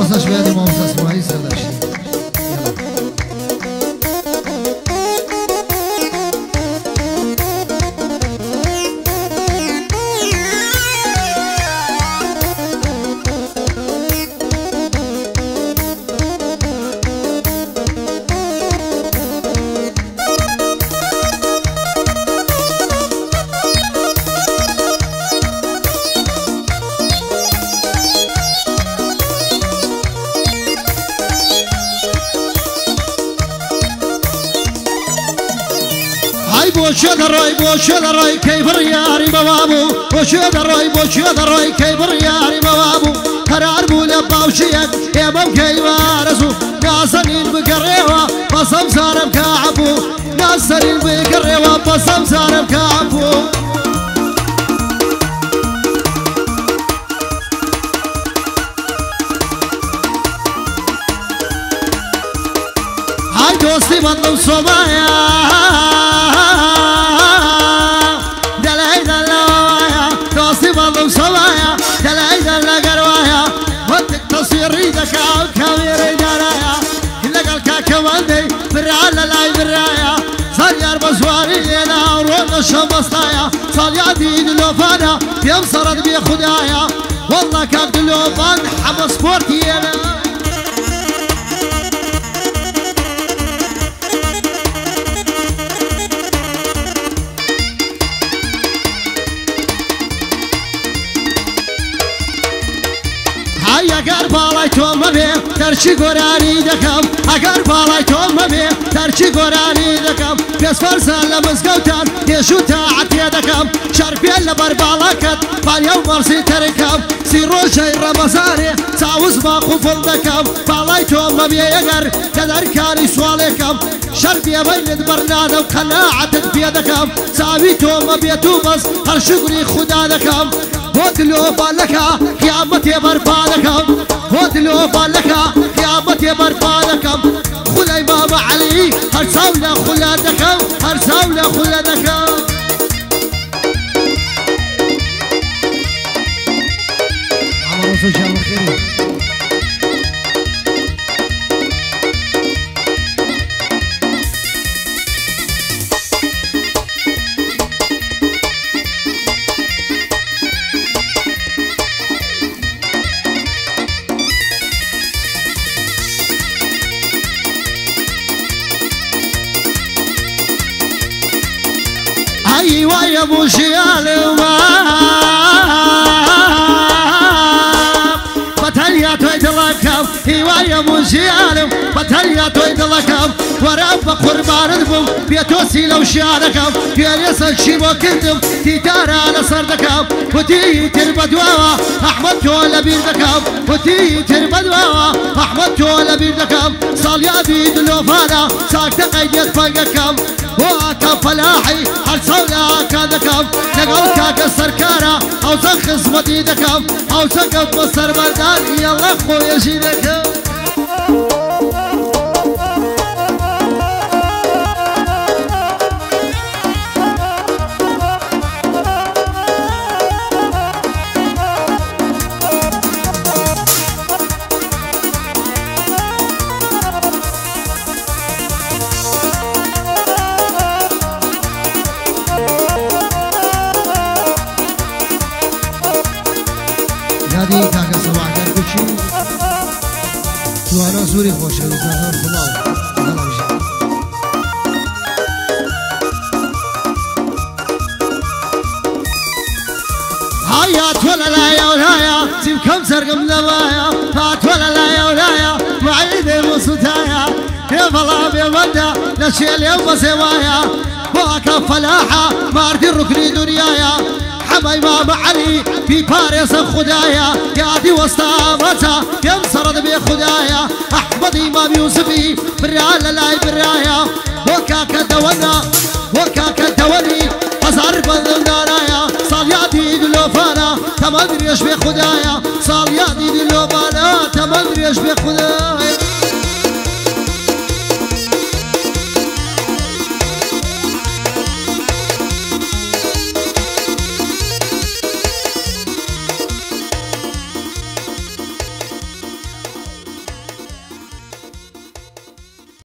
وصاش بهذه ما وصاش اسماعيل سلاشي بوشد الروي كيف الرياري بوابو بوشد الروي كيف الرياري بوابو قرار بولبا وشيد يا بوكي وارسو ناصرين بقريوة بصم صارم كعبو ناصرين بقريوة بصم صارم كعبو هاي دوستي بطلو صبايا الشمسطايا صار يعدين لوفانا يمصرد بي خدايا والله كابد اللوفان حمص سبورتي انا هيا قربالاي توم مبي ترشي قراني دكم قربالاي توم مبي ترشي قراني دكم بس فرسان لمزقوتان يشو تاعت يدكم شربين لبربالاكت فاليوم مرسي تركم سيرو شي رمزاني ساوز ما قفل دكم بالاي توم مبي يقر كدر كاني سواليكم شربي بين برنادة وقناعتك بيدكم ساوي توم مبي توبس هالشكري خدا دكم ودلو بالكا قيامتي بربادكم ودلو بالكا قيامتي بربادكم خذ امام علي هرسونا خلادكم هرسونا خلادكم عمر رسول شهر الخير ايوه يا ابو شيال بطليا تويد لكم ايوه يا ابو شيال بطليا تويد لكم ورب قربان ذبم بيتوسي لو شاركم يا يسال شيبو كنتم تيتار على صردكم وتي تربدوا احمد جول بيردكم وتي تربدوا احمد جول بيردكم صال يا بيد لوفانا ساكت قيد فوقكم وكم فلاحي هالصولة كادكم نقل كاك السركارة او زخص مديدكم او سقط مصر بردان يلا خويا شيدكم هذه كاك صباح كركوشي سوانا سوري خوشة وزاهر خلاو هيا تولى لا يا ولايا سيبكم سرقم نوايا فاتولى لا يا ولايا معيدي مصوتايا يا فلا بيمدى نشي اليوم سوايا واكا فلاحة ماردي الركني دنيايا حما امام علي في باريس خدايا يادي وسطامتا ينصرد بي خدايا احمد امام يوسفي بريال لاي برايا وكاكا دونا وكاكا دوني ازهر بندارايا صال يادي دلوفانا تمدري ايش بي خدايا صال يادي دلوفانا تمدري ايش بي خدايا